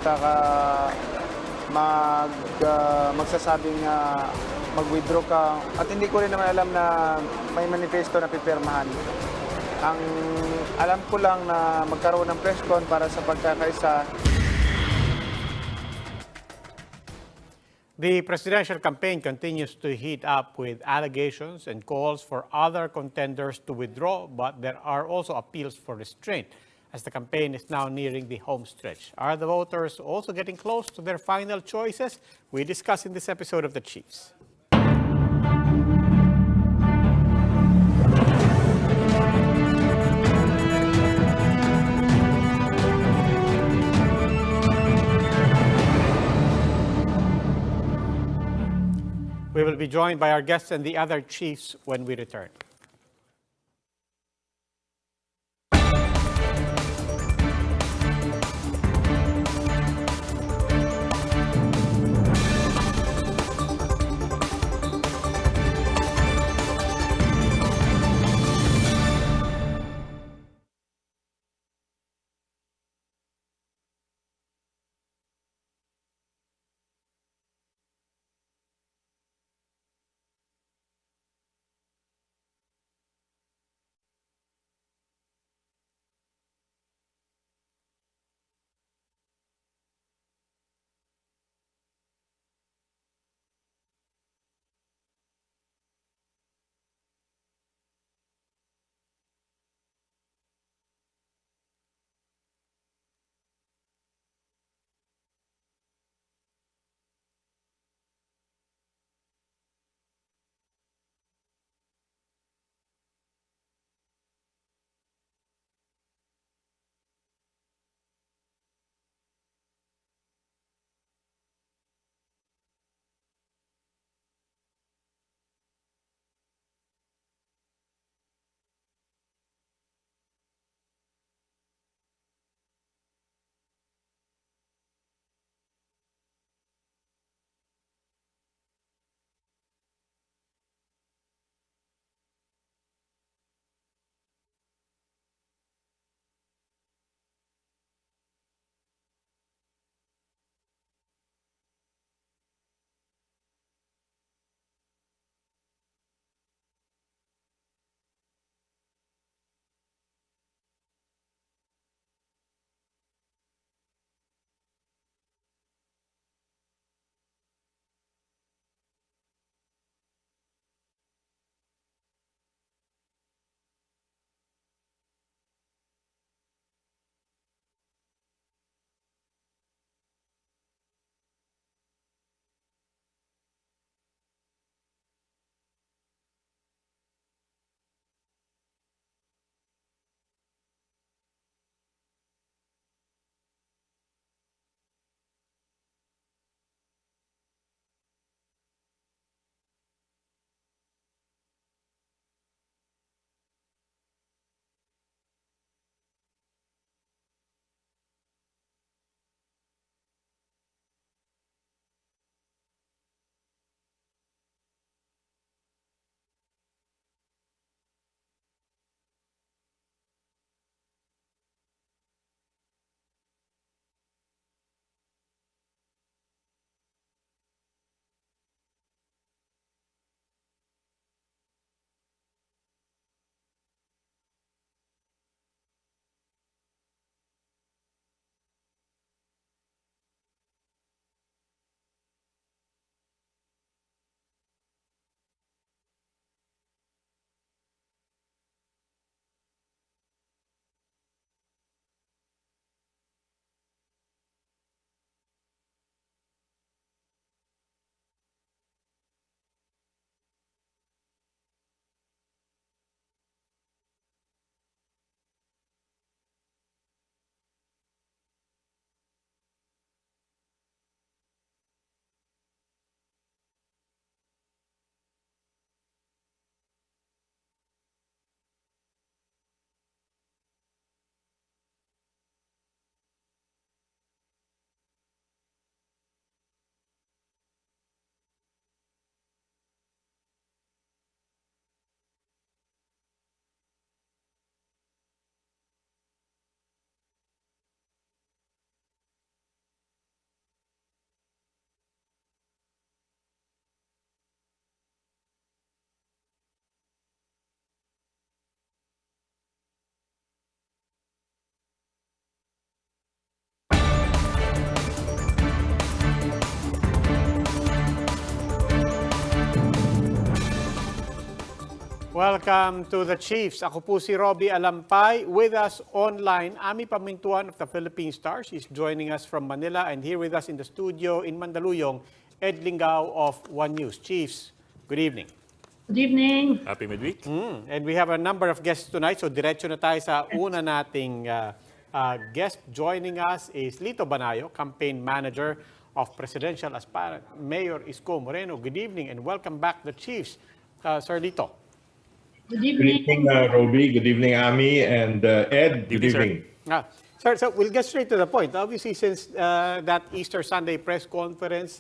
Saka magsasabing mag-withdraw ka. At hindi ko rin naman alam na may manifesto na pipirmahan. Ang alam ko lang na magkaroon ng press con para sa pagkakaisa. The presidential campaign continues to heat up with allegations and calls for other contenders to withdraw, but there are also appeals for restraint as the campaign is now nearing the home stretch. Are the voters also getting close to their final choices? We discuss in this episode of The Chiefs. We will be joined by our guests and the other chiefs when we return. Welcome to the Chiefs. Ako po si Robbie Alampay. With us online, Ami Pamintuan of the Philippine Stars is joining us from Manila, and here with us in the studio in Mandaluyong, Ed Lingao of One News. Chiefs, good evening. Good evening. Happy midweek. And we have a number of guests tonight, so diretso na tayo sa una nating guest. Joining us is Lito Banayo, campaign manager of presidential aspirant Mayor Isko Moreno. Good evening and welcome back to the Chiefs. Sir Lito. Good Good evening. evening, Roby. Good evening, Ami. And Ed, good evening, evening. Sir, so we'll get straight to the point. Obviously, since that Easter Sunday press conference,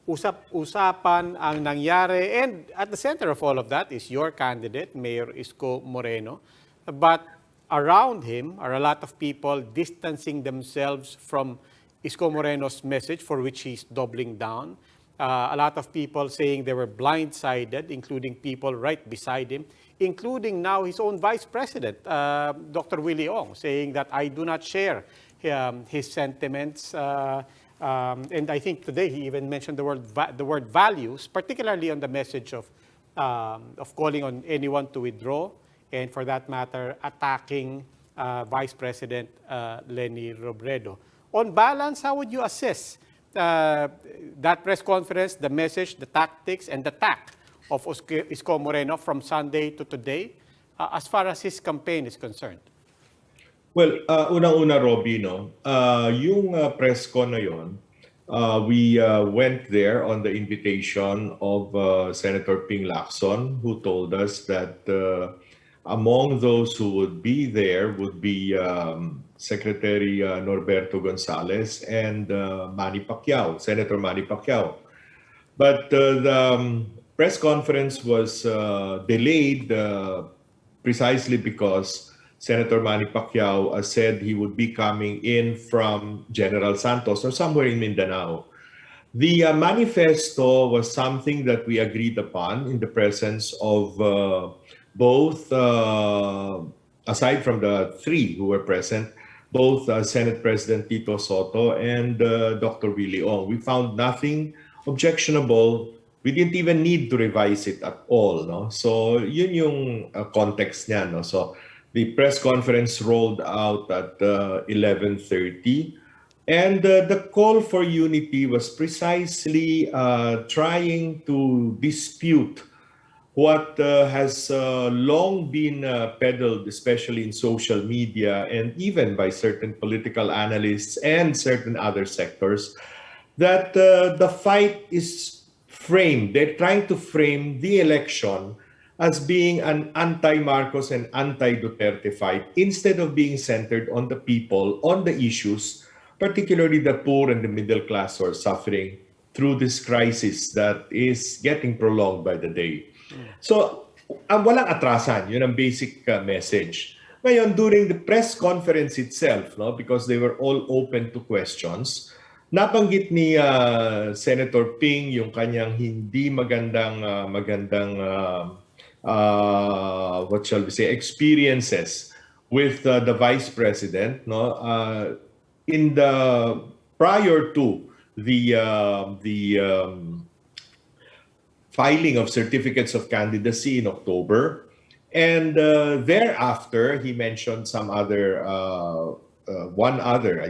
usap-usapan ang nangyari. And at the center of all of that is your candidate, Mayor Isko Moreno. But around him are a lot of people distancing themselves from Isko Moreno's message, for which he's doubling down. A lot of people saying they were blindsided, including people right beside him, including now his own vice president, Dr. Willie Ong, saying that I do not share his sentiments. And I think today he even mentioned the word values, particularly on the message of calling on anyone to withdraw, and for that matter, attacking Vice President Leni Robredo. On balance, how would you assess that press conference, the message, the tactics, and the tact of Isko Moreno from Sunday to today, as far as his campaign is concerned? Well, unang-una, Roby, no? Yung press con na yun, we went there on the invitation of Senator Ping Lacson, who told us that among those who would be there would be Secretary Norberto Gonzales and Manny Pacquiao, Senator Manny Pacquiao. But the press conference was delayed precisely because Senator Manny Pacquiao said he would be coming in from General Santos or somewhere in Mindanao. The manifesto was something that we agreed upon in the presence of both, aside from the three who were present, both Senate President Tito Soto and Dr. Willie Ong. We found nothing objectionable. We didn't even need to revise it at all. No? So yun yung context niya. No? So the press conference rolled out at 11:30. And the call for unity was precisely trying to dispute what has long been peddled, especially in social media and even by certain political analysts and certain other sectors, that the fight is framed. They're trying to frame the election as being an anti-Marcos and anti-Duterte fight instead of being centered on the people, on the issues, particularly the poor and the middle class who are suffering through this crisis that is getting prolonged by the day. So, walang atrasan, yun ang basic message. Ngayon, during the press conference itself, no, because they were all open to questions, nabanggit ni Senator Ping yung kanyang hindi magandang what shall we say, experiences with the Vice President, no, in the prior to the filing of certificates of candidacy in October. And thereafter, he mentioned some other, one other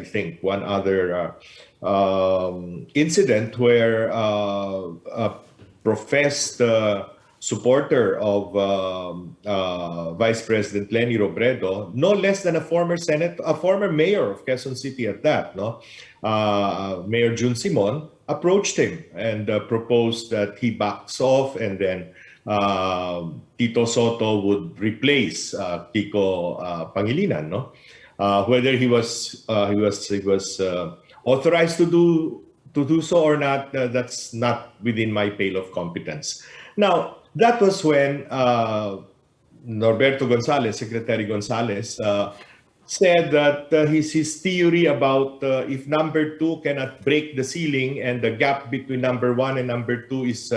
incident where a professed supporter of Vice President Leni Robredo, no less than a former mayor of Quezon City at that, no, Mayor Jun Simon, approached him and proposed that he backs off, and then Tito Soto would replace Kiko Pangilinan, no? Whether he was authorized to do so or not, that's not within my pale of competence. Now, that was when Norberto Gonzales, Secretary Gonzales, said that his theory about if number 2 cannot break the ceiling and the gap between number 1 and number 2 is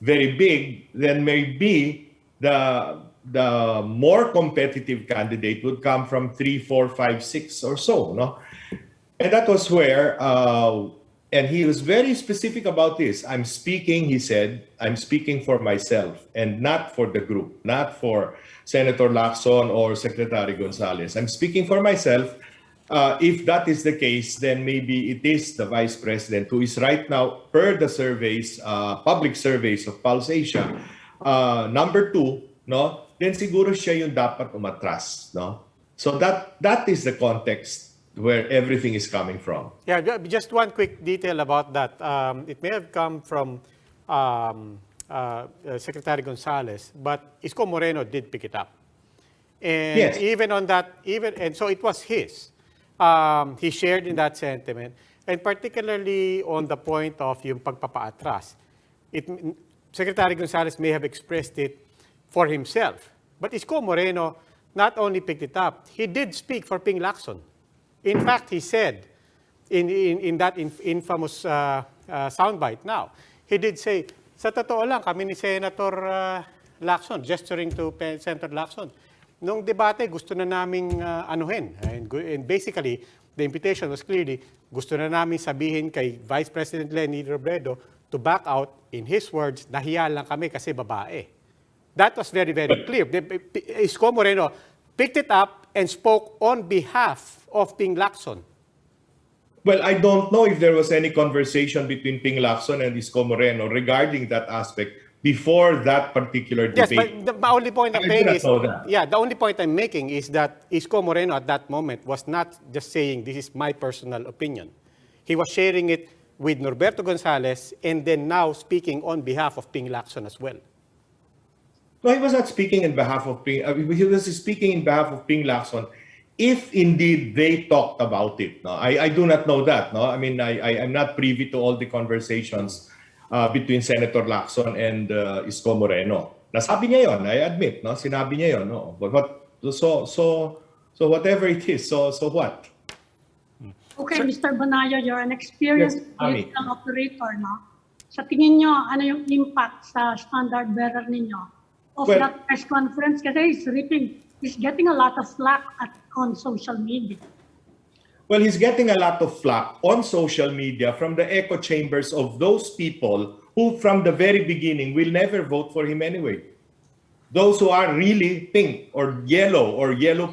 very big, then maybe the more competitive candidate would come from 3, 4, 5, 6 or so, no? And that was where And he was very specific about this. I'm speaking, he said, I'm speaking for myself and not for the group, not for Senator Lacson or Secretary Gonzales. I'm speaking for myself. If that is the case, then maybe it is the Vice President who is right now, per the surveys, public surveys of Pulse Asia, number 2, no? Then siguro siya yung dapat umatras, no? So that is the context where everything is coming from. Yeah, just one quick detail about that. It may have come from Secretary Gonzales, but Isko Moreno did pick it up. And yes. Even on that, and so it was his. He shared in that sentiment, and particularly on the point of yung pagpapaatras. Secretary Gonzales may have expressed it for himself, but Isko Moreno not only picked it up, he did speak for Ping Lacson. In fact, he said in that infamous soundbite now, he did say, sa totoo lang, kami ni Senator Lacson, gesturing to Senator Lacson, nung debate, gusto na naming anuhin. And basically, the invitation was clearly, gusto na namin sabihin kay Vice President Leni Robredo to back out, in his words, nahiya lang kami kasi babae. That was very, very clear. Isko Moreno picked it up and spoke on behalf of Ping Lacson. Well, I don't know if there was any conversation between Ping Lacson and Isko Moreno regarding that aspect before that particular debate. Yes, but the only point I'm making is, the only point I'm making is that Isko Moreno at that moment was not just saying, this is my personal opinion. He was sharing it with Norberto Gonzales and then now speaking on behalf of Ping Lacson as well. No, he was not speaking in behalf of Ping. He was speaking in behalf of Ping Lacson, if indeed they talked about it. No, I do not know that. No, I mean I'm not privy to all the conversations between Senator Lacson and Isko Moreno. Nasabi niya yon, I admit. No, sinabi niya yon. No, but so whatever it is, so what? Okay, Mr. Bonayo, you're an experienced Yes, Ami. political operator, no? Sa tingin nyo, ano yung impact sa standard bearer ninyo of that press conference? Kasi he's getting a lot of flack on social media. Well, he's getting a lot of flack on social media from the echo chambers of those people who from the very beginning will never vote for him anyway. Those who are really pink or yellow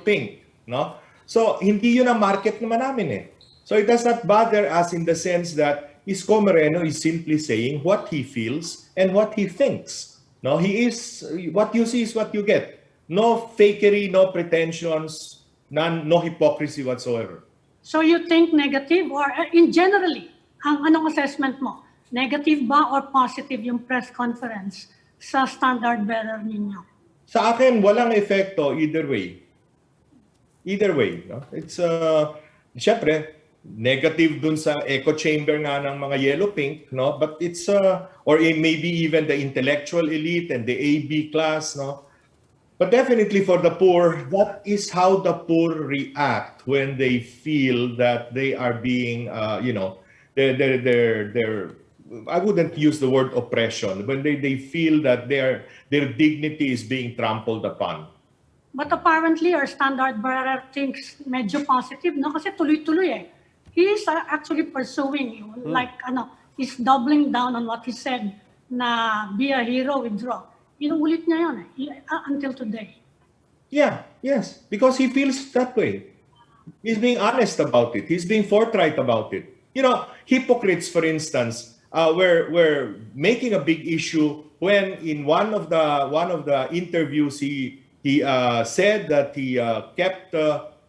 pink, no? So hindi yun ang market naman namin eh. So it does not bother us in the sense that Isko Moreno is simply saying what he feels and what he thinks. No, he is, what you see is what you get. No fakery, no pretensions, no hypocrisy whatsoever. So you think negative or in generally, anong assessment mo? Negative ba or positive yung press conference sa standard bearer ninyo? Sa akin, walang epekto either way. Either way. No? It's, syempre, negative dun sa echo chamber nga ng mga yellow-pink, no? But it's, or maybe even the intellectual elite and the AB class, no? But definitely for the poor, that is how the poor react when they feel that they are being, they're I wouldn't use the word oppression, when they feel that their dignity is being trampled upon. But apparently, our standard bearer thinks medyo positive, no? Kasi tuloy-tuloy eh. He is actually pursuing you, like, he's doubling down on what he said na be a hero, withdraw. Inuulit niya yun eh, until today. Yeah, yes, because he feels that way. He's being honest about it. He's being forthright about it. You know, hypocrites, for instance, were making a big issue when in one of the interviews he said that he kept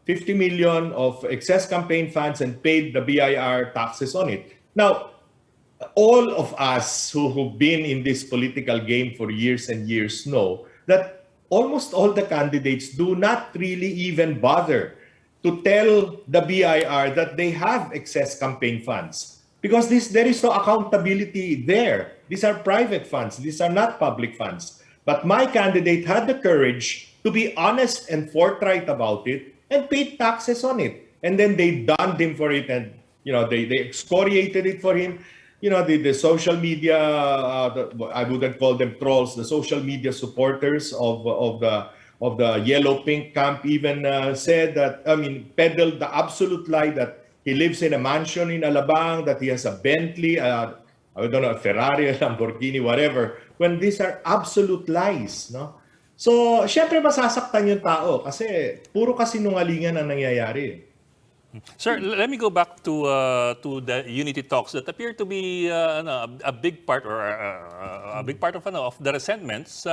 50 million of excess campaign funds and paid the BIR taxes on it. Now, all of us who've been in this political game for years and years know that almost all the candidates do not really even bother to tell the BIR that they have excess campaign funds because there is no accountability there. These are private funds. These are not public funds. But my candidate had the courage to be honest and forthright about it and paid taxes on it. And then they dunned him for it and, they excoriated it for him. The social media, I wouldn't call them trolls, the social media supporters of the yellow-pink camp even said that, peddled the absolute lie that he lives in a mansion in Alabang, that he has a Bentley, I don't know, a Ferrari, a Lamborghini, whatever, when these are absolute lies, no? So, syempre masasaktan yung tao kasi puro kasinungalingan ang nangyayari. Sir, let me go back to the unity talks that appear to be a big part or a big part of the resentments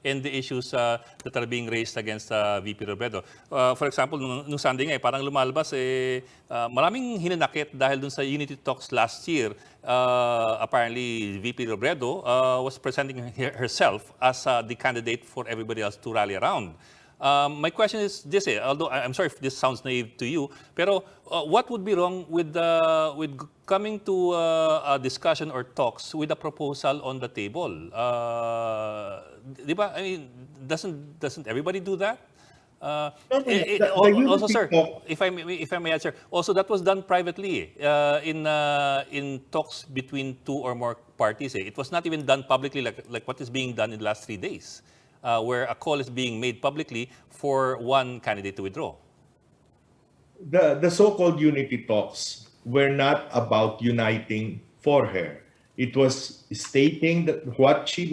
and the issues that are being raised against VP Robredo. For example, nung Sunday nga, parang lumalabas maraming hinanakit dahil dun sa unity talks last year. Apparently, VP Robredo was presenting herself as the candidate for everybody else to rally around. My question is this, although I'm sorry if this sounds naive to you, pero what would be wrong with coming to a discussion or talks with a proposal on the table? Di ba? I mean, doesn't everybody do that? Also, sir, if I may add, sir, also that was done privately in talks between two or more parties. It was not even done publicly like what is being done in the last 3 days. Where a call is being made publicly for one candidate to withdraw. The so-called unity talks were not about uniting for her. It was stating that what she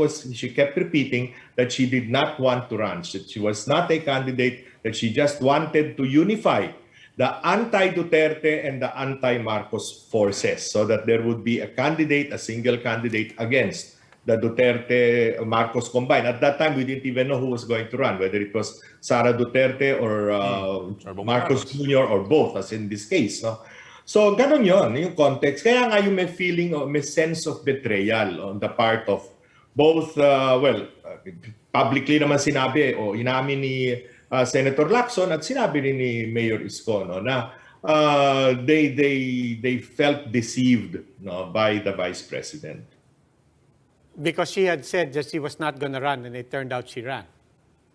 kept repeating that she did not want to run, that she was not a candidate, that she just wanted to unify the anti-Duterte and the anti-Marcos forces so that there would be a candidate, a single candidate against the Duterte Marcos combined. At that time, we didn't even know who was going to run, whether it was Sara Duterte or Marcos Jr. or both, as in this case. No? So, ganun yun, yung context. Kaya nga yung may feeling, may sense of betrayal on the part of both, publicly naman sinabi, o inamin ni Senator Lacson at sinabi rin ni Mayor Isko, no, na they felt deceived, no, by the Vice President. Because she had said that she was not going to run, and it turned out she ran.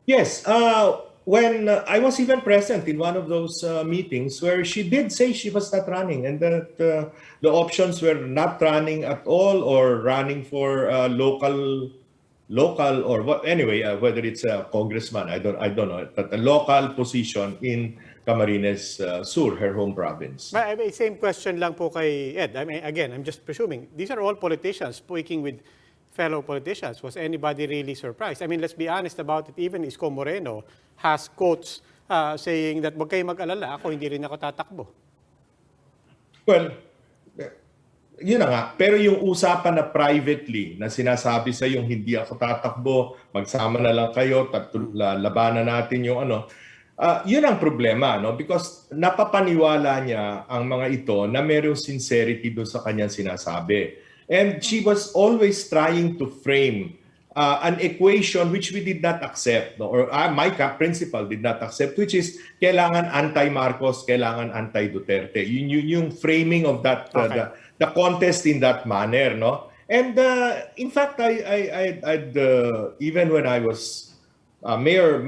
Yes. When I was even present in one of those meetings where she did say she was not running, and that the options were not running at all or running for local or what. Anyway, whether it's a congressman, I don't know. But a local position in Camarines Sur, her home province. Same question lang po kay Ed. I mean, again, I'm just presuming these are all politicians speaking with fellow politicians. Was anybody really surprised? I mean, let's be honest about it. Even Isko Moreno has quotes saying that wag kayo mag-alala, ako hindi rin ako tatakbo. Well, yun na nga. Pero yung usapan na privately, na sinasabi sa yung hindi ako tatakbo, magsama na lang kayo, labanan natin yung ano, yun ang problema, no? Because napapaniwala niya ang mga ito na mayroong sincerity doon sa kanyang sinasabi. And she was always trying to frame an equation which we did not accept, no? Or my principal did not accept, which is kailangan anti-Marcos, kailangan anti-Duterte. Yung framing of that, the contest in that manner, no? And in fact, I'd even when I was Mayor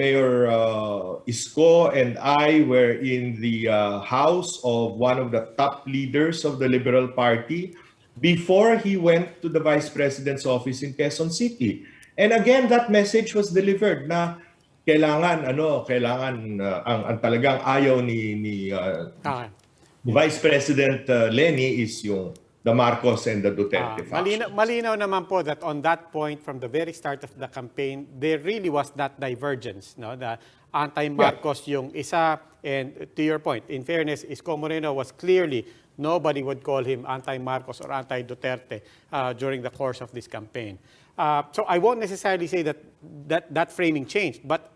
Isko and I were in the house of one of the top leaders of the Liberal Party before he went to the Vice President's office in Quezon City. And again, that message was delivered na kailangan ang talagang ayaw ni Vice President Leni is yung the Marcos and the Duterte faction. Malinaw naman po that on that point, from the very start of the campaign, there really was that divergence. No? The anti-Marcos yung isa, and to your point, in fairness, Isko Moreno was clearly, nobody would call him anti-Marcos or anti-Duterte during the course of this campaign. So I won't necessarily say that framing changed, but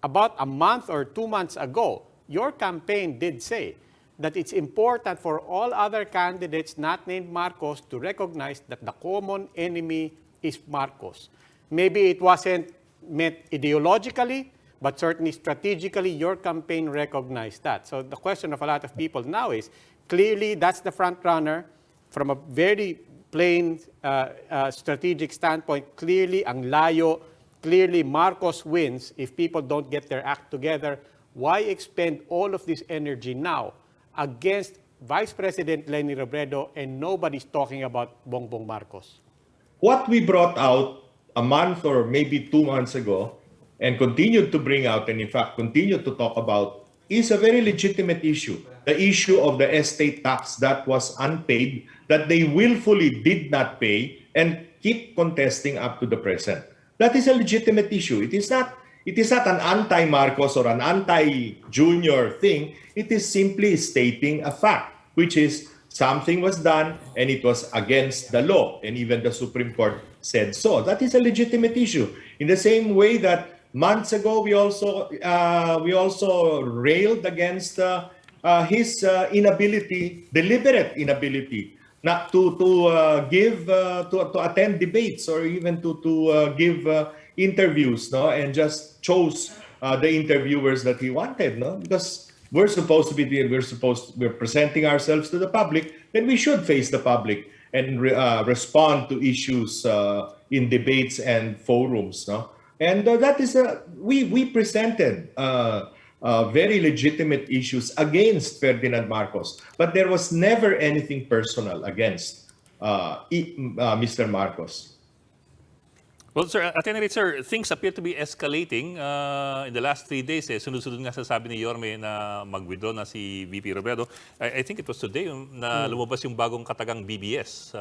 about a month or 2 months ago, your campaign did say that it's important for all other candidates not named Marcos to recognize that the common enemy is Marcos. Maybe it wasn't meant ideologically, but certainly strategically, your campaign recognized that. So the question of a lot of people now is, clearly that's the front runner. From a very plain strategic standpoint, clearly ang layo, clearly Marcos wins if people don't get their act together. Why expend all of this energy now against Vice President Leni Robredo and nobody's talking about Bongbong Marcos? What we brought out a month or maybe 2 months ago and continued to bring out and in fact continue to talk about is a very legitimate issue. the issue of the estate tax that was unpaid, that they willfully did not pay and keep contesting up to the present. That is a legitimate issue. It is not an anti-Marcos or an anti-Junior thing. It is simply stating a fact, which is something was done and it was against the law, and even the Supreme Court said so. That is a legitimate issue. In the same way that months ago we also railed against his deliberate inability not to attend debates or even to give interviews, no, and just chose the interviewers that he wanted, no, because we're presenting ourselves to the public, then we should face the public and respond to issues in debates and forums, no, and that is we presented very legitimate issues against Ferdinand Marcos, but there was never anything personal against Mr. Marcos. Well, sir, at any rate, sir, things appear to be escalating in the last 3 days. Sunod-sunod nga sasabi ni Yorme na mag-withdraw na si VP Robredo. I think it was today na lumabas yung bagong katagang BBS.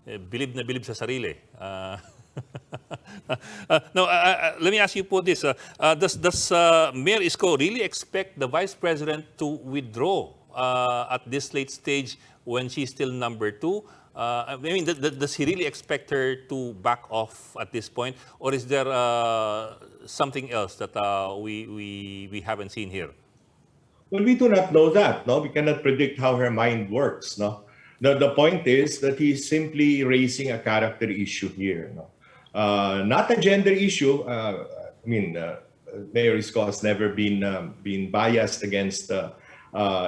Bilib na bilib sa sarili. Now, let me ask you po this. Does Mayor Isko really expect the Vice President to withdraw at this late stage when she's still number 2? I mean, does he really expect her to back off at this point? Or is there something else that we haven't seen here? Well, we do not know that. No, we cannot predict how her mind works. No, the point is that he's simply raising a character issue here. No, not a gender issue. Mayor Isko has never been biased against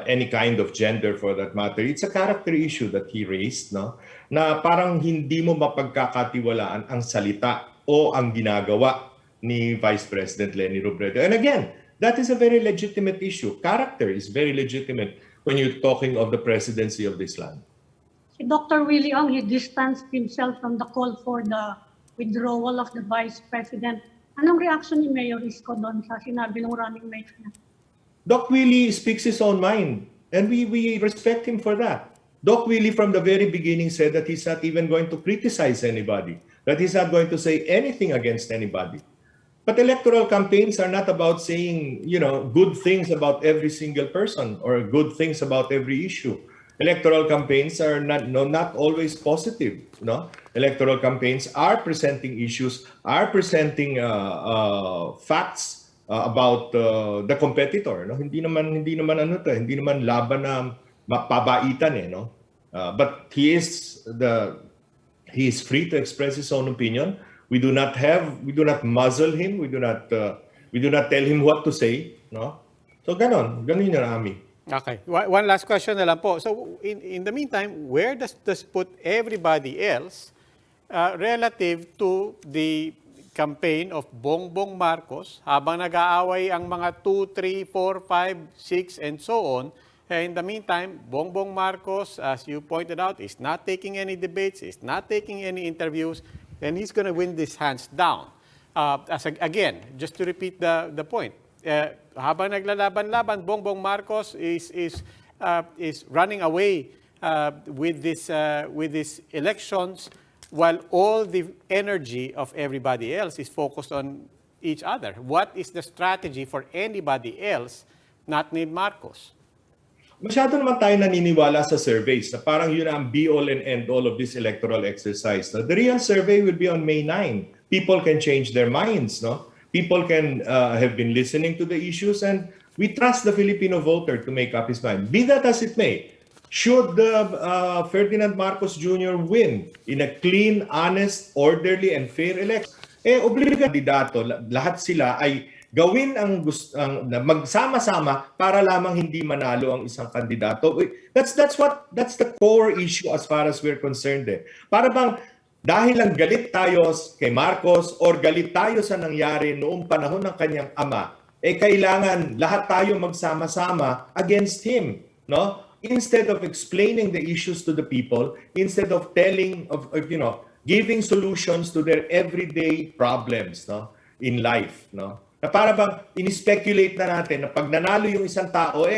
any kind of gender for that matter. It's a character issue that he raised, no? Na parang hindi mo mapagkakatiwalaan ang salita o ang ginagawa ni Vice President Leni Robredo. And again, that is a very legitimate issue. Character is very legitimate when you're talking of the presidency of this land. Si Dr. Willie Ong, he distanced himself from the call for the withdrawal of the Vice President. Anong reaction ni Mayor Isko doon sa sinabi ng running mate niya? Doc Willie speaks his own mind, and we respect him for that. Doc Willie from the very beginning said that he's not even going to criticize anybody, that he's not going to say anything against anybody. But electoral campaigns are not about saying, good things about every single person or good things about every issue. Electoral campaigns are not always positive. No, electoral campaigns are presenting issues, are presenting facts about the competitor, no? Hindi naman laban na mapabaitan, no? But he is free to express his own opinion. We do not muzzle him. We do not tell him what to say, no? So ganon yung Ami. Okay. One last question na lang po. So in the meantime, where does this put everybody else relative to the campaign of Bongbong Marcos habang nag-aaway ang mga 2, 3, 4, 5, 6 and so on? In the meantime, Bongbong Marcos, as you pointed out, is not taking any debates, is not taking any interviews, and he's going to win this hands down. Again, just to repeat the point, habang naglalaban-laban, Bongbong Marcos is running away with these elections, while all the energy of everybody else is focused on each other. What is the strategy for anybody else not named Marcos? Masyado naman tayo naniniwala sa surveys na parang yun ang be-all and end-all of this electoral exercise. No? The real survey will be on May 9. People can change their minds. No? People can have been listening to the issues, and we trust the Filipino voter to make up his mind. Be that as it may, should Ferdinand Marcos Jr. win in a clean, honest, orderly, and fair election, obligado kandidato, lahat sila ay gawin magsama-sama para lamang hindi manalo ang isang kandidato. That's the core issue as far as we're concerned. Para bang dahil lang galit tayo kay Marcos or galit tayo sa nangyari noong panahon ng kanyang ama, kailangan lahat tayo magsama-sama against him, no? Instead of explaining the issues to the people, instead of giving solutions to their everyday problems, no, in life, no. Na para bang in-speculate na natin na pag nanalo yung isang tao,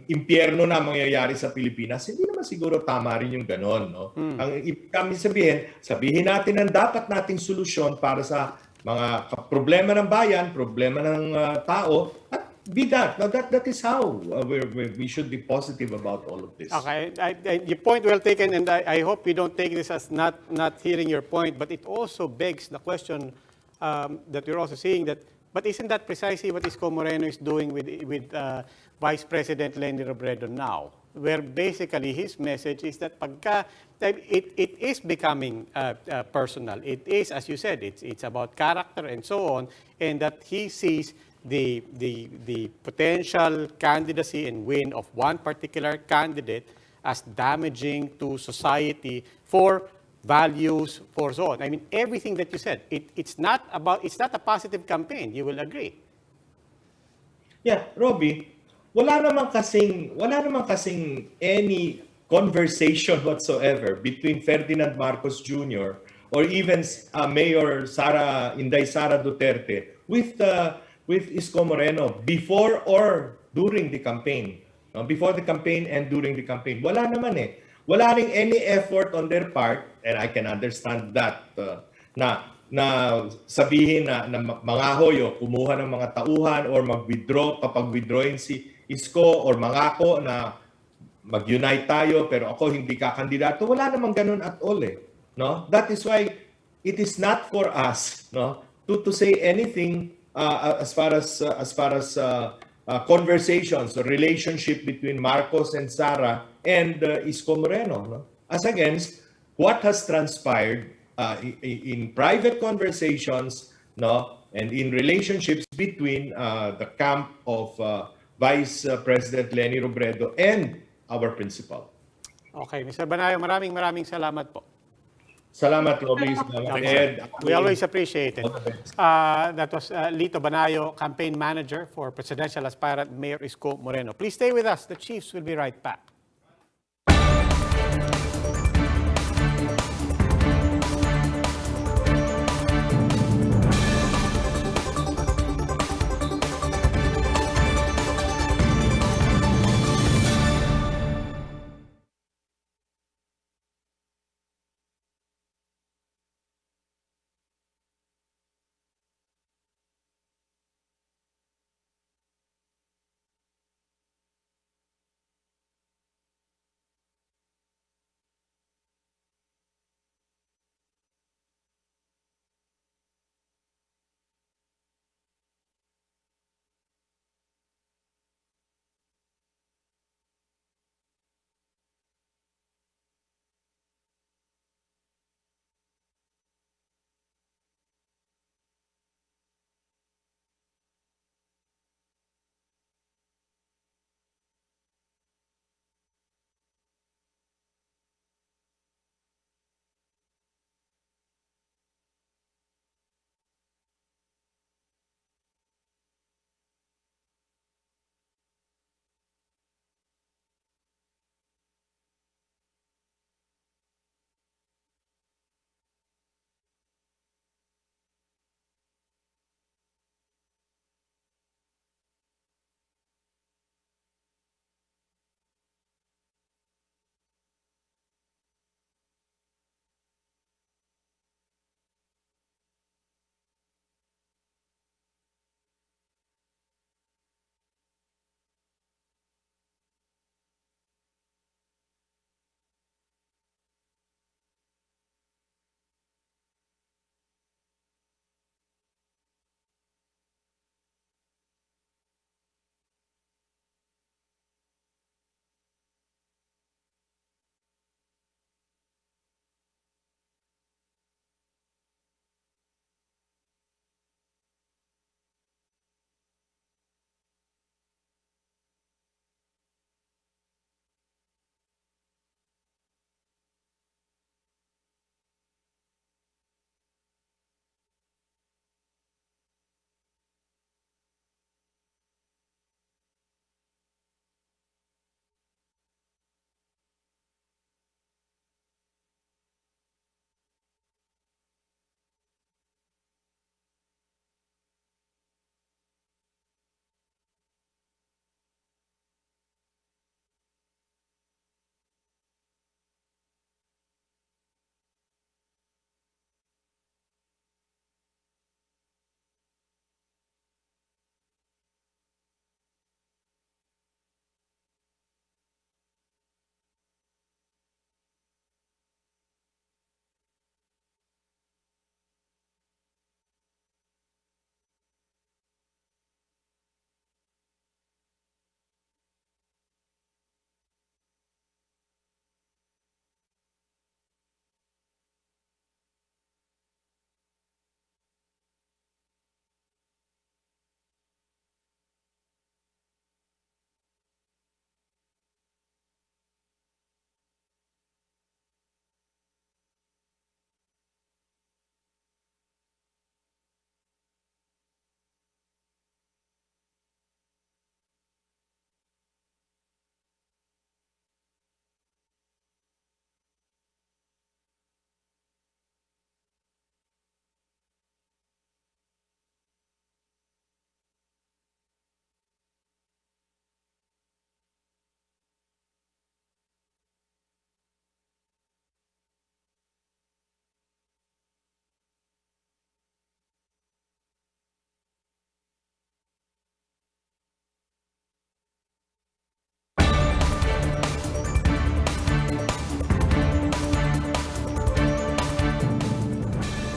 impyerno na mangyayari sa Pilipinas, hindi naman siguro tama rin yung ganon, no? Ang ibig kami sabihin natin ang dapat nating solusyon para sa mga problema ng bayan, problema ng tao, at be that. Now, that is how we should be positive about all of this. Okay, your point well taken, and I hope you don't take this as not hearing your point, but it also begs the question that you're also seeing that, but isn't that precisely what Isko Moreno is doing with Vice President Leni Robredo now, where basically his message is that it is becoming personal. It is, as you said, it's about character and so on, and that he sees the potential candidacy and win of one particular candidate as damaging to society for values, for so on. I mean, everything that you said, it's not a positive campaign. You will agree. Yeah, Robbie, wala naman kasing any conversation whatsoever between Ferdinand Marcos Jr. or even Mayor Inday Sara Duterte with Isko Moreno before or during the campaign. Before the campaign and during the campaign. Wala naman eh. Wala ring any effort on their part, and I can understand that, na sabihin na mangahoy o kumuha ng mga tauhan or mag-withdraw kapag withdrawin si Isko or mangako na mag-unite tayo pero ako hindi kakandidato. Wala namang ganun at all eh. No? That is why it is not for us, no, to say anything as far as conversations or relationship between Marcos and Sara and Isko Moreno, no? As against what has transpired in private conversations, no, and in relationships between the camp of Vice President Leni Robredo and our principal. Okay, Mr. Banayo, maraming salamat po. Salamat, Robbie. Salamat, Ed. We always appreciate it. That was Lito Banayo, campaign manager for presidential aspirant Mayor Isko Moreno. Please stay with us. The Chiefs will be right back.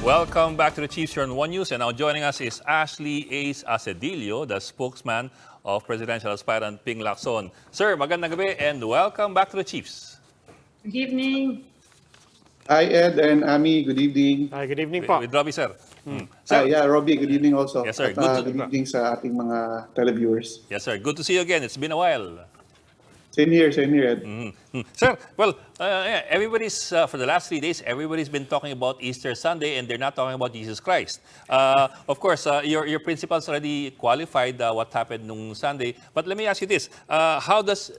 Welcome back to the Chiefs here on One News. And now joining us is Ashley Ace Acedillo, the spokesman of presidential aspirant Ping Lacson. Sir, magandang gabi and welcome back to the Chiefs. Good evening. Hi, Ed and Ami. Good evening. Good evening po. With Robbie, sir. Sir, yeah, Robbie. Good evening also. Yes, sir. At, Good to- good evening sa ating mga televiewers. Yes, sir. Good to see you again. It's been a while. Same here, Ed. Sir, well, yeah, everybody's, for the last 3 days, everybody's been talking about Easter Sunday and they're not talking about Jesus Christ. Of course, your principals already qualified what happened nung Sunday. But let me ask you this. How does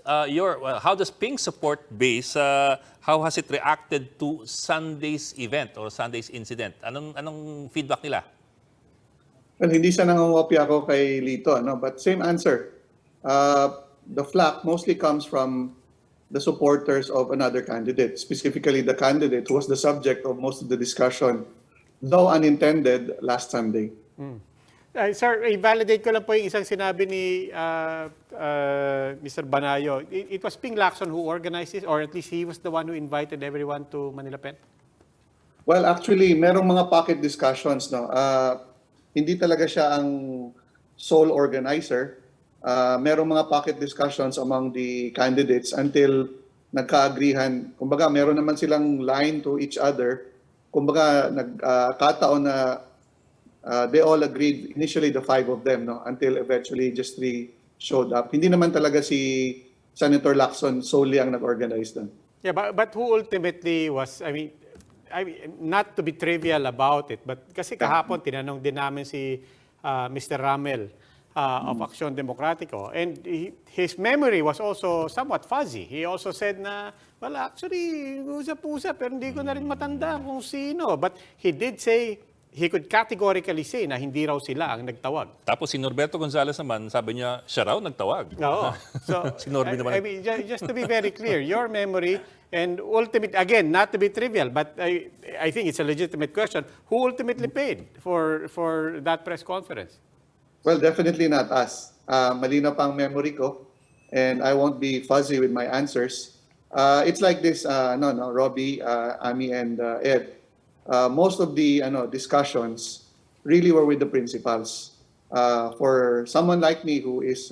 Ping's support base, how has it reacted to Sunday's event or Sunday's incident? Anong feedback nila? Well, hindi siya nangungopia ako kay Lito, no? But same answer. The flack mostly comes from the supporters of another candidate, specifically the candidate who was the subject of most of the discussion, though unintended, last Sunday. Sir, i-validate ko lang po yung isang sinabi ni Mr. Banayo. It was Ping Lacson who organized this, or at least he was the one who invited everyone to Manila Pen? Well, actually, merong mga pocket discussions, no? Hindi talaga siya ang sole organizer. Merong mga pocket discussions among the candidates until nagkaagrihan. Kumbaga, meron naman silang line to each other. Kumbaga, nagkataon na they all agreed, initially the 5 of them, no? Until eventually just 3 showed up. Hindi naman talaga si Senator Lacson solely ang nag-organize doon. Yeah, but who ultimately was, I mean, not to be trivial about it, but kasi kahapon tinanong din namin si Mr. Ramel of Aksyon Demokratiko, and his memory was also somewhat fuzzy. He also said na, well, actually, usap-usap, pero hindi ko na rin matanda kung sino. But he did say, he could categorically say na hindi raw sila ang nagtawag. Tapos si Norberto Gonzales naman, sabi niya, siya raw nagtawag. Oo. So, Si Norby naman. I mean, just to be very clear, your memory, and ultimate, again, not to be trivial, but I think it's a legitimate question, who ultimately paid for that press conference? Well, definitely not us. Malinaw pa ang memory ko, and I won't be fuzzy with my answers. It's like this, Robbie, Ami, and Ed. Most of the discussions really were with the principals. For someone like me who is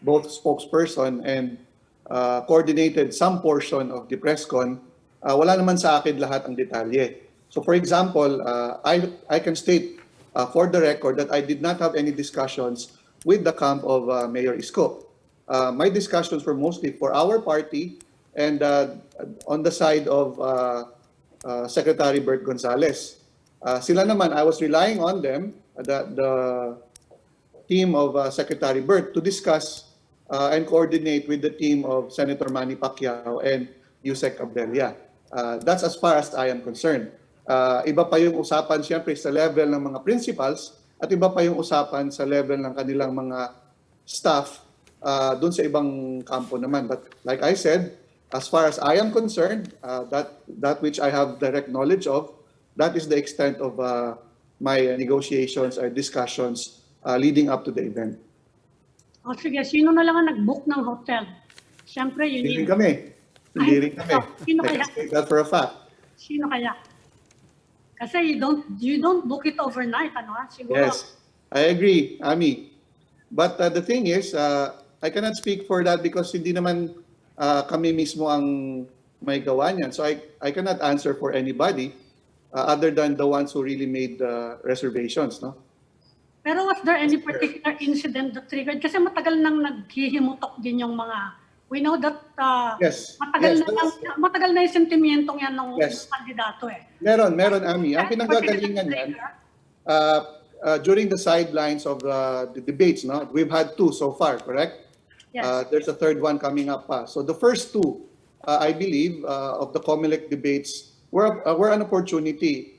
both spokesperson and coordinated some portion of the press con, wala naman sa akin lahat ang detalye. So for example, I can state for the record that I did not have any discussions with the camp of Mayor Isko. My discussions were mostly for our party and on the side of Secretary Bert Gonzales. Sila naman, I was relying on them, the team of Secretary Bert, to discuss and coordinate with the team of Senator Manny Pacquiao and Yusek Abdelia. That's as far as I am concerned. Iba pa yung usapan siyempre sa level ng mga principals at iba pa yung usapan sa level ng kanilang mga staff doon sa ibang kampo naman. But like I said, as far as I am concerned, that which I have direct knowledge of, that is the extent of my negotiations or discussions leading up to the event. O sige, sino na lang ang nag-book ng hotel? Siyempre, yun Hindi rin yun. kami. Hindi rin kami. Sino I kaya? can state that for a fact. Sino kaya? Kasi you don't book it overnight, ano? Siguro. Yes, I agree, Ami. But the thing is, I cannot speak for that because hindi naman kami mismo ang may gawa niyan. So I cannot answer for anybody other than the ones who really made the reservations, no? Pero was there any particular incident that triggered? Kasi matagal nang naghihimutok din yung mga. We know that Yes. matagal na yung sentimentong yan ng Yes. kandidato eh. Meron, Ami. Ang pinanggagalingan yan, during the sidelines of the debates, no? We've had 2 so far, correct? Yes. There's a 3rd one coming up pa. So the first 2, I believe, of the COMELEC debates were an opportunity.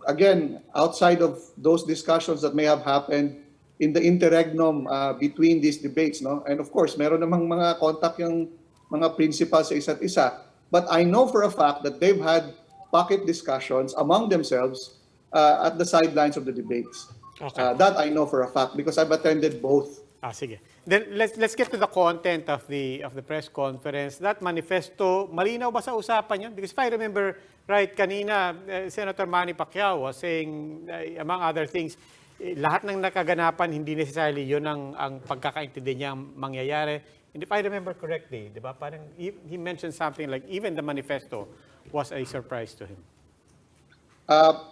Again, outside of those discussions that may have happened in the interregnum between these debates, no? And of course, meron namang mga contact yung mga principal sa isa't isa. But I know for a fact that they've had pocket discussions among themselves at the sidelines of the debates. Okay. That I know for a fact because I've attended both. Sige. Then let's get to the content of the press conference. That manifesto, malinaw ba sa usapan yun? Because if I remember right, kanina Senator Manny Pacquiao was saying, among other things, lahat ng nakaganapan, hindi necessarily yun ang pagkakaintindi niya mangyayari. And if I remember correctly, di ba, parang he mentioned something like even the manifesto was a surprise to him.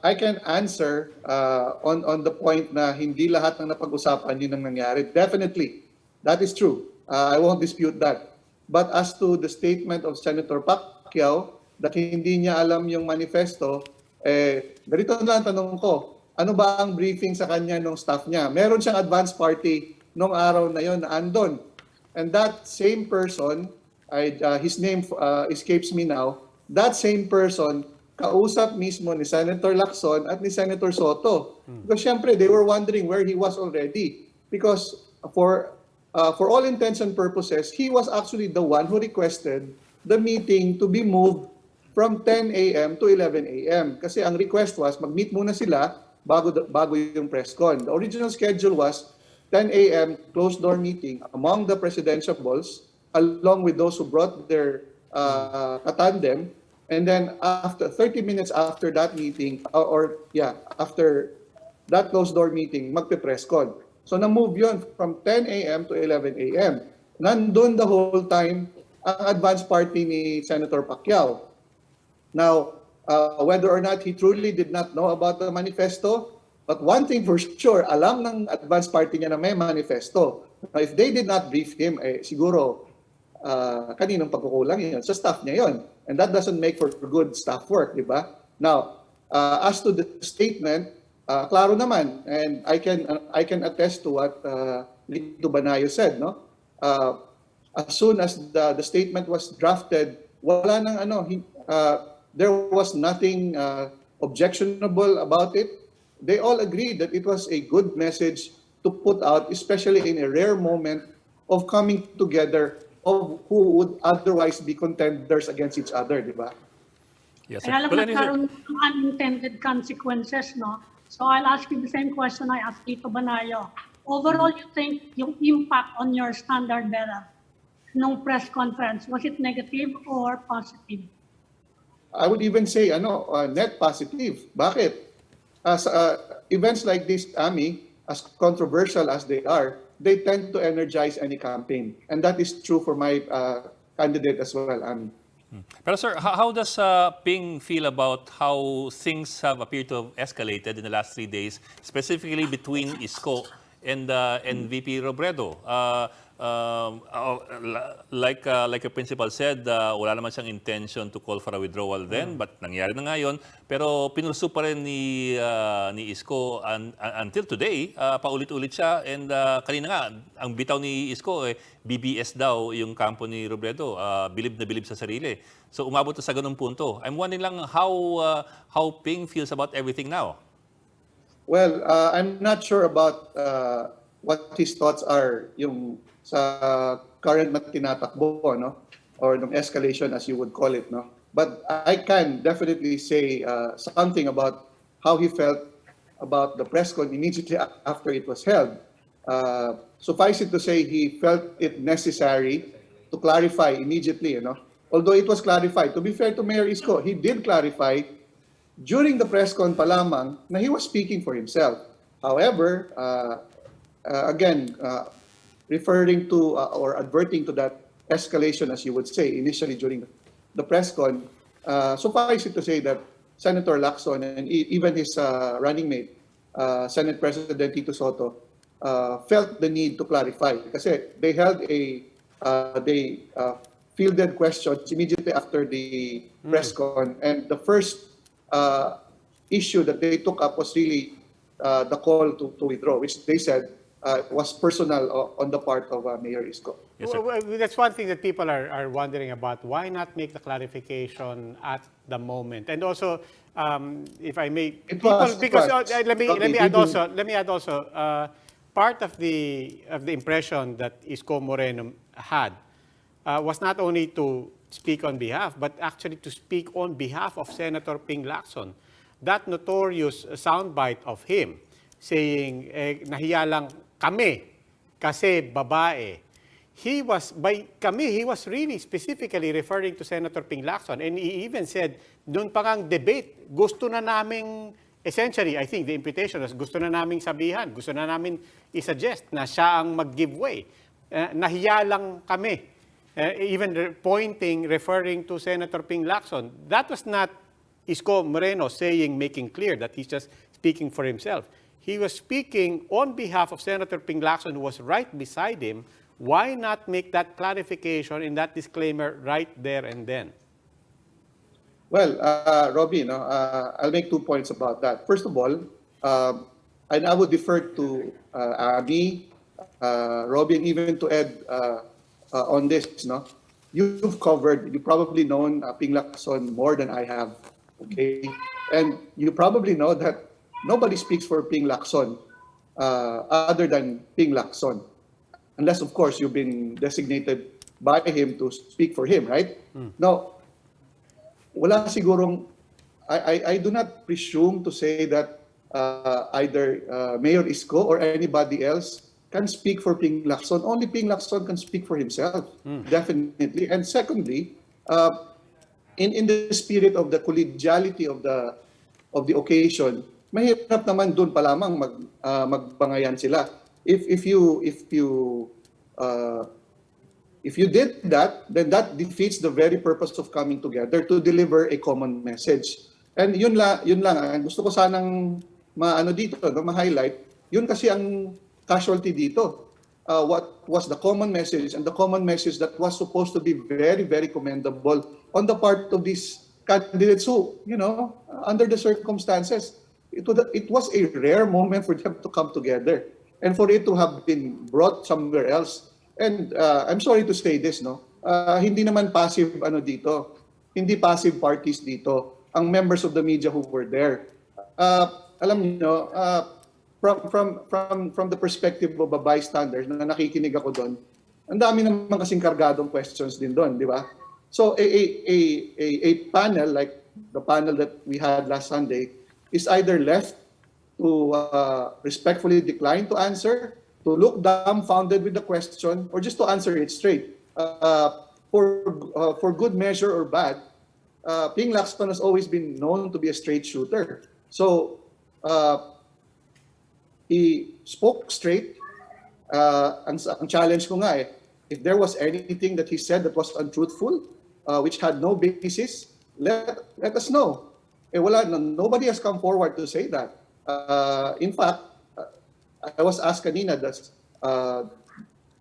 I can answer on the point na hindi lahat ng napag-usapan yun ang nangyari. Definitely, that is true. I won't dispute that. But as to the statement of Senator Pacquiao that hindi niya alam yung manifesto, ganito na lang tanong ko, ano ba ang briefing sa kanya ng staff niya? Meron siyang advance party nung araw na yon na andon. And that same person, his name escapes me now, that same person, kausap mismo ni Senator Lacson at ni Senator Soto. Because syempre, they were wondering where he was already. Because for all intents and purposes, he was actually the one who requested the meeting to be moved from 10 a.m. to 11 a.m. Kasi ang request was, mag-meet muna sila bago yung press con. The original schedule was 10 a.m. closed-door meeting among the presidentiables, along with those who brought their katandem. And then after 30 minutes after that meeting, after that closed-door meeting, magpe-press con. So na-move yun from 10 a.m. to 11 a.m. Nandun the whole time ang advance party ni Senator Pacquiao. Now, whether or not he truly did not know about the manifesto, but one thing for sure, alam ng advance party niya na may manifesto. Now, if they did not brief him, siguro kaninong pagkukulang yun? Sa staff niya yun. And that doesn't make for good staff work, di ba? Now, as to the statement, klaro naman, and I can attest to what Lito Banayo said, no? As soon as the statement was drafted, wala nang there was nothing objectionable about it. They all agreed that it was a good message to put out, especially in a rare moment of coming together of who would otherwise be contenders against each other, di ba? Yes, sir. Kaya lang Well, nagkaroon ng unintended consequences, no? So I'll ask you the same question I asked Lito Banayo. Overall, you think yung impact on your standard bearer nung press conference, was it negative or positive? I would even say net positive. Bakit? As events like this, Ami, as controversial as they are, they tend to energize any campaign. And that is true for my candidate as well, Ami. Pero sir, how does Ping feel about how things have appeared to have escalated in the last 3 days, specifically between Isko and VP Robredo? Like a principal said, wala naman siyang intention to call for a withdrawal then, but nangyari na ngayon. Pero pinursu pa rin ni Isko until today, paulit-ulit siya. And kanina nga, ang bitaw ni Isko, BBS daw yung kampo ni Robredo, bilib na bilib sa sarili. So umabot na sa ganung punto. I'm wondering lang how Ping feels about everything now. Well, I'm not sure about what his thoughts are yung sa current na tinatakbo, no? Or ng escalation as you would call it, no? But I can definitely say something about how he felt about the press con immediately after it was held. Suffice it to say, he felt it necessary to clarify immediately, you know? Although it was clarified, to be fair to Mayor Isko, he did clarify during the press con pa lamang na he was speaking for himself. However, again, referring to or adverting to that escalation, as you would say, initially during the press con, suffice it to say that Senator Lacson and even his running mate, Senate President Tito Soto, felt the need to clarify kasi they held they fielded questions immediately after the press con, and the first issue that they took up was really the call to withdraw, which they said was personal on the part of Mayor Isko. Yes, sir. Well, that's one thing that people are wondering about. Why not make the clarification at the moment? And also, if I may, let me add also. Part of the impression that Isko Moreno had was not only to speak on behalf, but actually to speak on behalf of Senator Ping Lacson. That notorious soundbite of him saying, nahiya lang kami kasi babae. He was really specifically referring to Senator Ping Lacson, and he even said, doon pa ngang debate, gusto na naming, essentially, I think the implication was gusto na naming sabihan, gusto na namin i-suggest na siya ang mag-give way. Nahiya lang kami. Even referring to Senator Ping Lacson. That was not Isko Moreno making clear that he's just speaking for himself. He was speaking on behalf of Senator Ping Lacson, who was right beside him. Why not make that clarification in that disclaimer right there and then? Well, Robbie, I'll make 2 points about that. First of all, and I would defer to Abby, Robbie, and even to Ed on this. You've probably known Ping Lacson more than I have, okay? And you probably know that nobody speaks for Ping Lacson other than Ping Lacson. Unless, of course, you've been designated by him to speak for him, right? Now, wala sigurong, I do not presume to say that either Mayor Isko or anybody else can speak for Ping Lacson. Only Ping Lacson can speak for himself, definitely. And secondly, in the spirit of the collegiality of the occasion, mahirap naman doon pa lamang magbangayan sila. If you did that, then that defeats the very purpose of coming together to deliver a common message. And yun lang. Ang gusto ko sanang ma-highlight, yun kasi ang casualty dito. What was the common message, and the common message that was supposed to be very, very commendable on the part of these candidates who, under the circumstances, it was a rare moment for them to come together. And for it to have been brought somewhere else. And I'm sorry to say this, hindi naman passive dito. Hindi passive parties dito. Ang members of the media who were there. Alam niyo, from the perspective of a bystander na nakikinig ako doon, ang dami naman kasing kargadong questions din doon, di ba? So a panel like the panel that we had last Sunday is either left to respectfully decline to answer, to look dumbfounded with the question, or just to answer it straight. For good measure or bad, Ping Lacson has always been known to be a straight shooter. So he spoke straight. Ang challenge ko nga if there was anything that he said that was untruthful, which had no basis, let us know. Nobody has come forward to say that. In fact, I was asked kanina,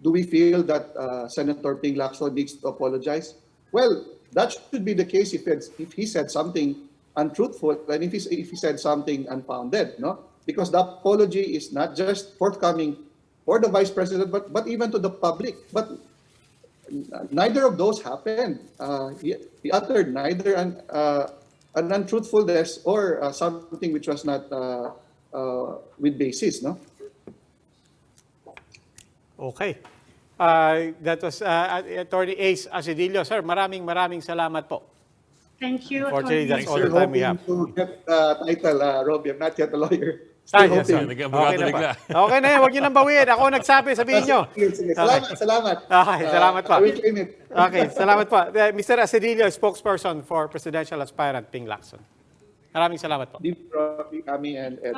do we feel that Senator Ping Lacson needs to apologize? Well, that should be the case if he said something untruthful and if he said something unfounded, because the apology is not just forthcoming for the Vice President, but even to the public. But neither of those happened. He uttered neither an untruthfulness or something which was not with basis, Okay. That was Attorney Ace Asidillo. Sir, maraming salamat po. Thank you. Unfortunately, that's all Still the time we hoping have. to get title, Robbie. I'm not yet a lawyer. Yes, sir. hoping. Okay na ba? Okay na yan, huwag nyo nang bawiin. Ako nagsabi, sabihin nyo. Sige. Salamat. Okay, salamat po. I will claim it. Okay, salamat po. Mr. Asidillo, spokesperson for presidential aspirant Ping Lacson. Maraming salamat po. Deep Robbie, Kami, and Ed.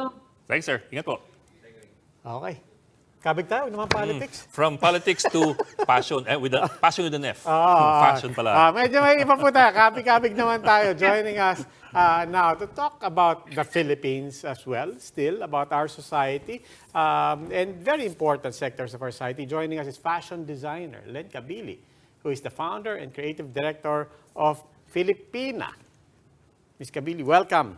Thanks, sir. Ingat po. Okay. Kabig tayo naman politics. From politics to passion, with passion with an F. Passion pala. Medyo may iba po tayo. Kabig-kabig naman tayo. Joining us now to talk about the Philippines as well, still, about our society, and very important sectors of our society. Joining us is fashion designer Len Cabili, who is the founder and creative director of Filipina. Ms. Cabili, welcome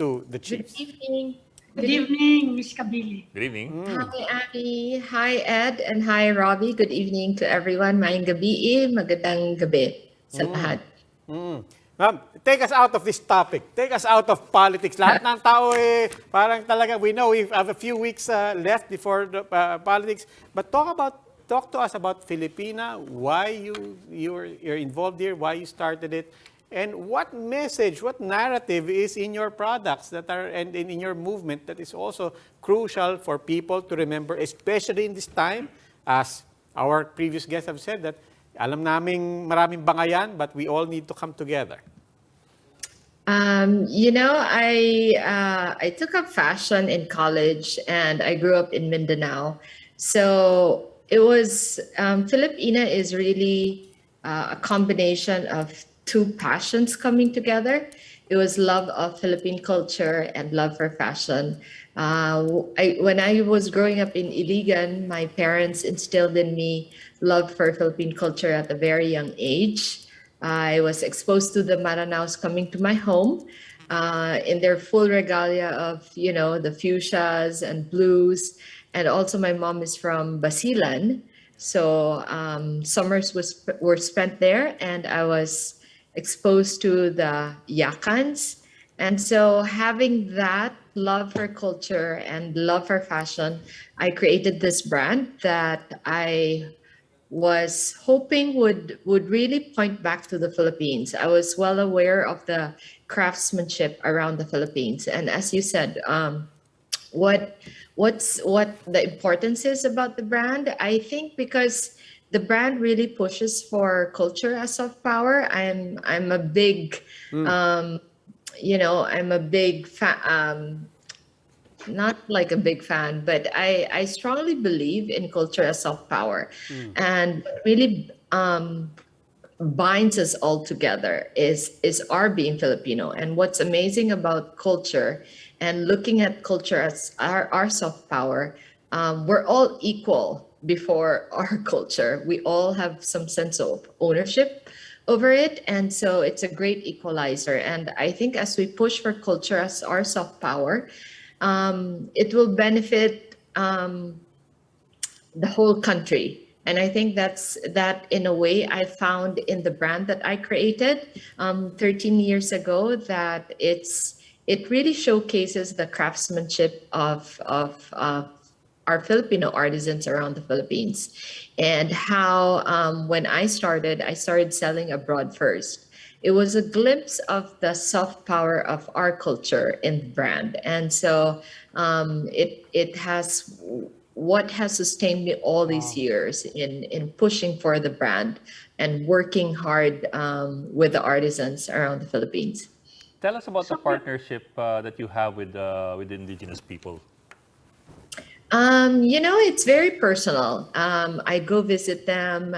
to the Chiefs. Good evening. Good evening, Ms. Kabili. Good evening. Hi, Abby. Hi, Ed. And hi, Robbie. Good evening to everyone. Maayong gabi. Magandang gabi sa lahat. Ma'am, take us out of this topic. Take us out of politics. Lahat ng tao parang talaga, we know we have a few weeks left before the politics. But talk to us about Filipina, why you're involved here, why you started it, and what message, what narrative is in your products that are and in your movement that is also crucial for people to remember, especially in this time As our previous guests have said that alam naming maraming bangayan, but we all need to come together. I took up fashion in college, and I grew up in Mindanao. So it was Filipina is really a combination of two passions coming together. It was love of Philippine culture and love for fashion. When I was growing up in Iligan, my parents instilled in me love for Philippine culture at a very young age. I was exposed to the Maranaos coming to my home in their full regalia of, the fuchsias and blues. And also my mom is from Basilan. So summers were spent there, and I was exposed to the yakans. And so having that love for culture and love for fashion, I created this brand that I was hoping would really point back to the Philippines. I was well aware of the craftsmanship around the Philippines, and as you said, what the importance is about the brand. I think because the brand really pushes for culture as soft power. I'm a big, I'm a big fan. Not like a big fan, but I strongly believe in culture as soft power. And what really binds us all together is our being Filipino. And what's amazing about culture and looking at culture as our soft power, we're all equal before our culture. We all have some sense of ownership over it. And so it's a great equalizer. And I think as we push for culture as our soft power, it will benefit the whole country. And I think that in a way I found in the brand that I created 13 years ago, that it really showcases the craftsmanship of our Filipino artisans around the Philippines, and how when I started selling abroad first. It was a glimpse of the soft power of our culture in the brand. And so it has what has sustained me all these years in pushing for the brand and working hard with the artisans around the Philippines. Tell us about the partnership that you have with indigenous people. It's very personal. I go visit them,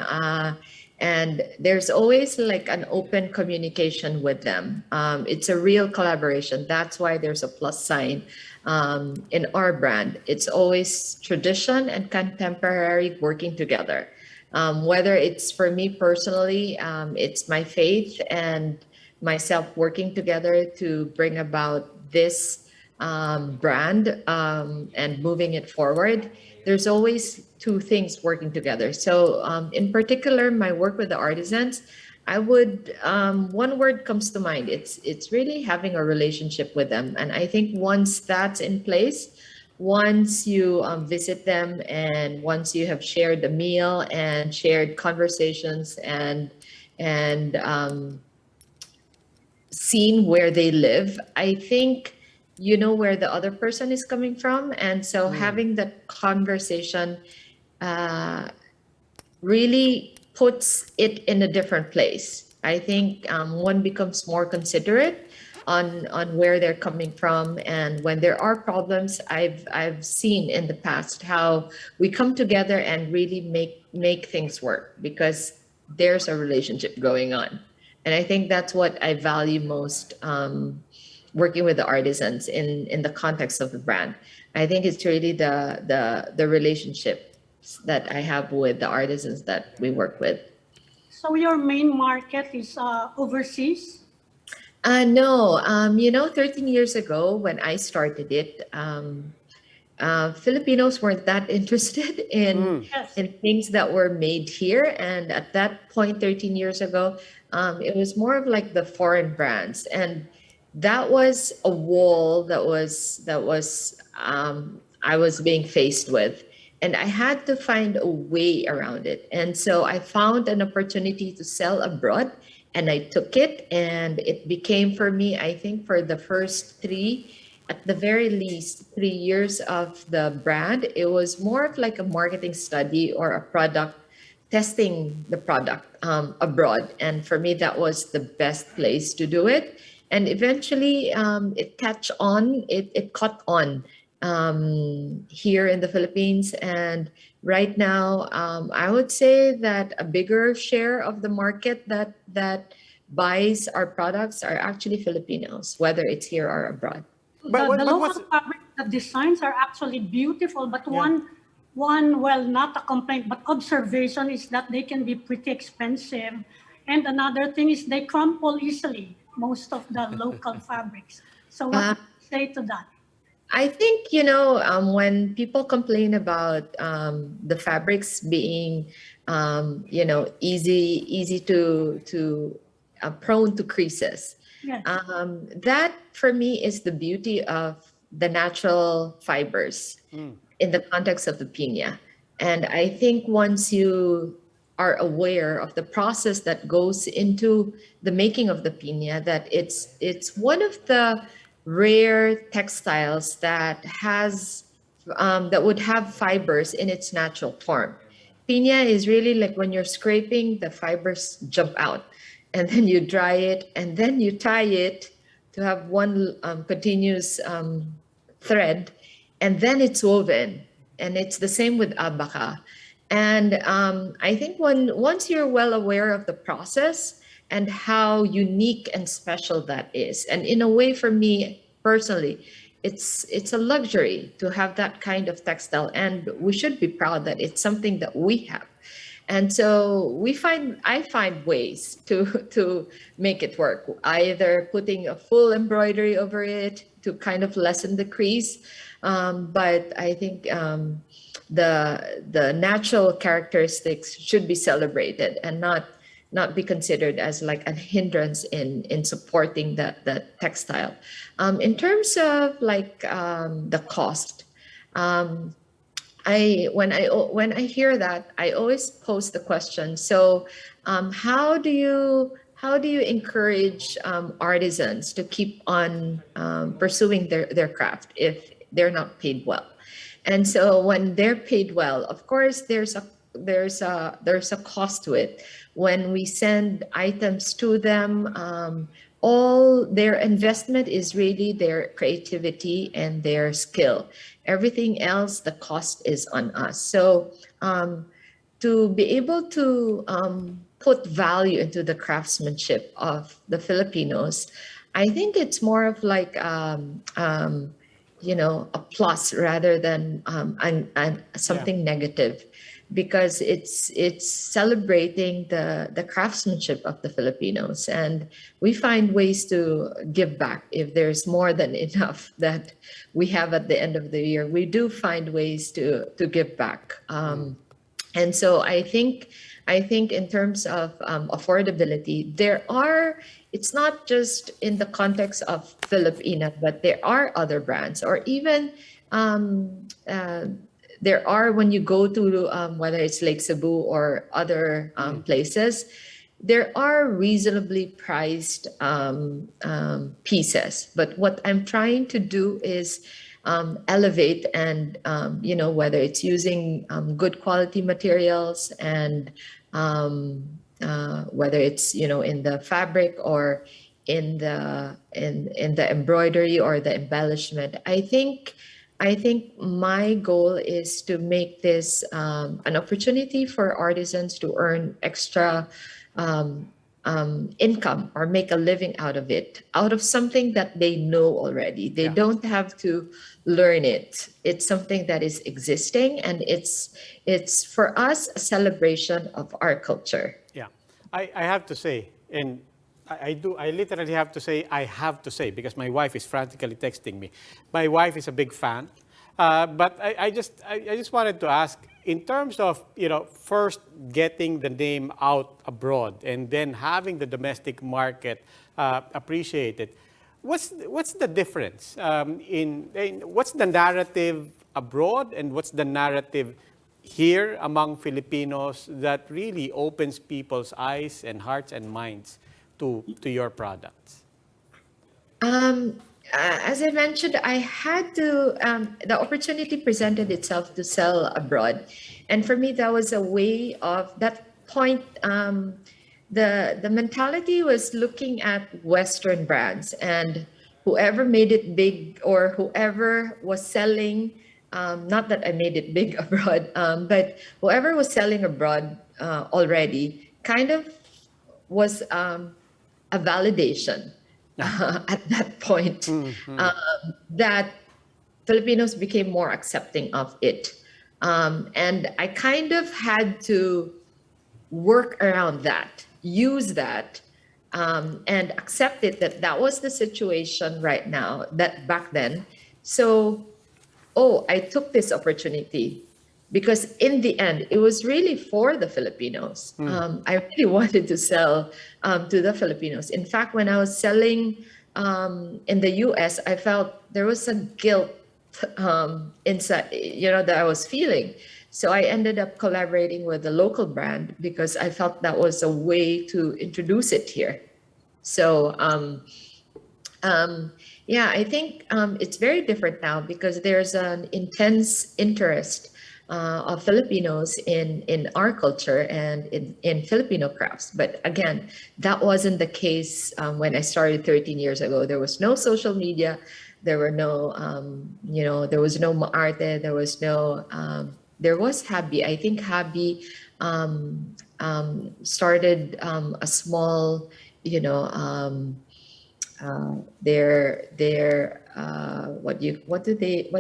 and there's always like an open communication with them. It's a real collaboration. That's why there's a plus sign in our brand. It's always tradition and contemporary working together. Whether it's for me personally, it's my faith and myself working together to bring about this brand and moving it forward. There's always two things working together. So in particular, my work with the artisans, I would, one word comes to mind. It's really having a relationship with them. And I think once that's in place, once you visit them and once you have shared a meal and shared conversations and seen where they live, I think you know where the other person is coming from. And so having that conversation really puts it in a different place. I think one becomes more considerate on where they're coming from. And when there are problems, I've seen in the past how we come together and really make things work because there's a relationship going on. And I think that's what I value most working with the artisans in the context of the brand. I think it's really the relationship that I have with the artisans that we work with. So your main market is overseas? No, 13 years ago when I started it, Filipinos weren't that interested in things that were made here. And at that point, 13 years ago, it was more of like the foreign brands. And that was a wall that I was being faced with. And I had to find a way around it. And so I found an opportunity to sell abroad, and I took it, and it became for me, I think for the first 3 at the very least 3 years of the brand, it was more of like a marketing study or a product testing the product abroad. And for me, that was the best place to do it. And eventually, it caught on here in the Philippines. And right now, I would say that a bigger share of the market that buys our products are actually Filipinos, whether it's here or abroad. The local fabric, the designs are actually beautiful, but well, not a complaint, but observation is that they can be pretty expensive. And another thing is they crumple easily, most of the local fabrics. So what do you say to that? I think, when people complain about the fabrics being, easy to prone to creases, Yes. that for me is the beauty of the natural fibers in the context of the piña. And I think once you are aware of the process that goes into the making of the piña, that it's one of the rare textiles that would have fibers in its natural form. Piña is really like when you're scraping, the fibers jump out, and then you dry it, and then you tie it to have one continuous thread, and then it's woven. And it's the same with abaca. And I think once you're well aware of the process and how unique and special that is, and in a way for me personally, it's a luxury to have that kind of textile, and we should be proud that it's something that we have. And so I find ways to make it work, either putting a full embroidery over it to kind of lessen the crease. But I think the natural characteristics should be celebrated and not be considered as like a hindrance in supporting the textile. In terms of like the cost, when I hear that, I always pose the question. So, how do you encourage artisans to keep on pursuing their craft if they're not paid well? And so, when they're paid well, of course, there's a cost to it. When we send items to them, all their investment is really their creativity and their skill. Everything else, the cost is on us. So to be able to put value into the craftsmanship of the Filipinos, I think it's more of like a plus rather than something negative, because it's celebrating the craftsmanship of the Filipinos, and we find ways to give back. If there's more than enough that we have at the end of the year, we do find ways to give back. And so I think in terms of affordability, it's not just in the context of Filipina, but there are other brands, or even there are, when you go to whether it's Lake Cebu or other places, there are reasonably priced pieces. But what I'm trying to do is elevate and, whether it's using good quality materials and whether it's, in the fabric or in the embroidery or the embellishment. I think my goal is to make this an opportunity for artisans to earn extra income or make a living out of something that they know already. They don't have to learn it. It's something that is existing, and it's for us a celebration of our culture. Yeah, I have to say, and I literally have to say, because my wife is frantically texting me. My wife is a big fan. But I just wanted to ask, in terms of, first getting the name out abroad and then having the domestic market appreciate it, what's the difference what's the narrative abroad and what's the narrative here among Filipinos that really opens people's eyes and hearts and minds to your products? As I mentioned, I had to, the opportunity presented itself to sell abroad. And for me, that was a way of that point. The mentality was looking at Western brands and whoever made it big or whoever was selling, not that I made it big abroad, but whoever was selling abroad already kind of was a validation at that point that Filipinos became more accepting of it. And I kind of had to work around that, use that, and accept it that that was the situation right now, that back then. So, I took this opportunity because in the end, it was really for the Filipinos. I really wanted to sell to the Filipinos. In fact, when I was selling in the US, I felt there was a guilt inside, that I was feeling. So I ended up collaborating with a local brand because I felt that was a way to introduce it here. So, I think it's very different now because there's an intense interest of Filipinos in our culture and in Filipino crafts. But again, that wasn't the case when I started 13 years ago. There was no social media. There were no, there was no maarte. There was no, there was Habi. I think Habi started a small, what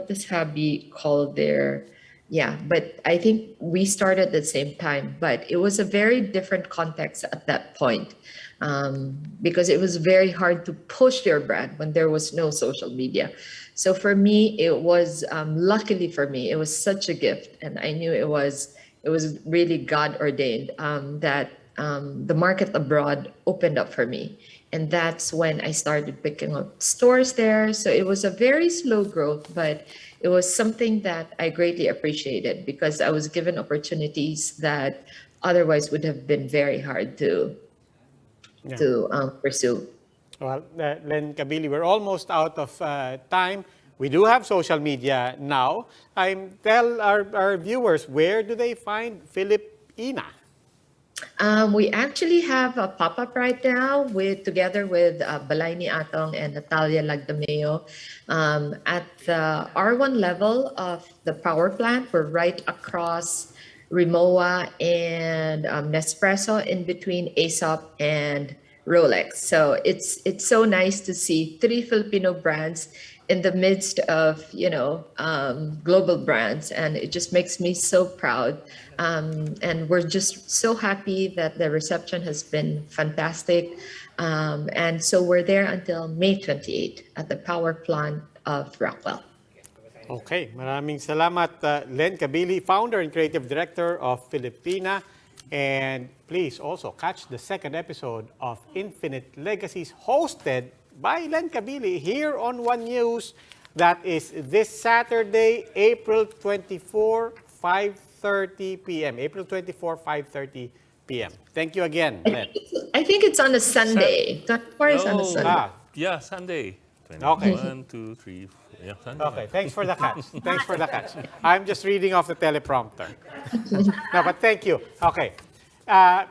does Habi call their, but I think we started at the same time, but it was a very different context at that point, because it was very hard to push their brand when there was no social media. So for me, it was, luckily for me, it was such a gift, and I knew it was really God ordained, that the market abroad opened up for me. And that's when I started picking up stores there. So it was a very slow growth, but it was something that I greatly appreciated because I was given opportunities that otherwise would have been very hard to pursue. Well, Len Kabili, we're almost out of time. We do have social media now. Tell our viewers, where do they find Filipina? We actually have a pop-up right now together with Balayni Atong and Natalia Lagdameo at the R1 level of the power plant. We're right across Rimowa and Nespresso, in between Aesop and Rolex. So it's so nice to see 3 Filipino brands in the midst of global brands, and it just makes me so proud. And we're just so happy that the reception has been fantastic. And so we're there until May 28 at the power plant of Rockwell. Okay, maraming salamat, Len Kabili, founder and creative director of Filipina. And please also catch the second episode of Infinite Legacies, hosted by Len Kabili here on One News. That is this Saturday, April 24, 5:30 p.m. April 24, 5:30 p.m. Thank you again, Len. I think it's on a Sunday. 24 is on a Sunday. Yeah, Sunday. Okay. 1, 2, 3, 4. Yeah, Sunday. Okay, thanks for the catch. Thanks for the catch. I'm just reading off the teleprompter. No, but thank you. Okay.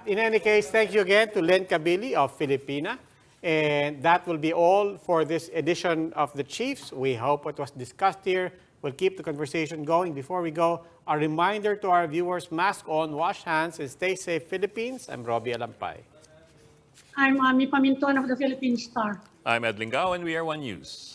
In any case, thank you again to Len Kabili of Filipina. And that will be all for this edition of the Chiefs. We hope what was discussed here will keep the conversation going. Before we go, a reminder to our viewers, mask on, wash hands, and stay safe, Philippines. I'm Robbie Alampay. I'm Ami Paminton of the Philippine Star. I'm Ed Lingao, and we are One News.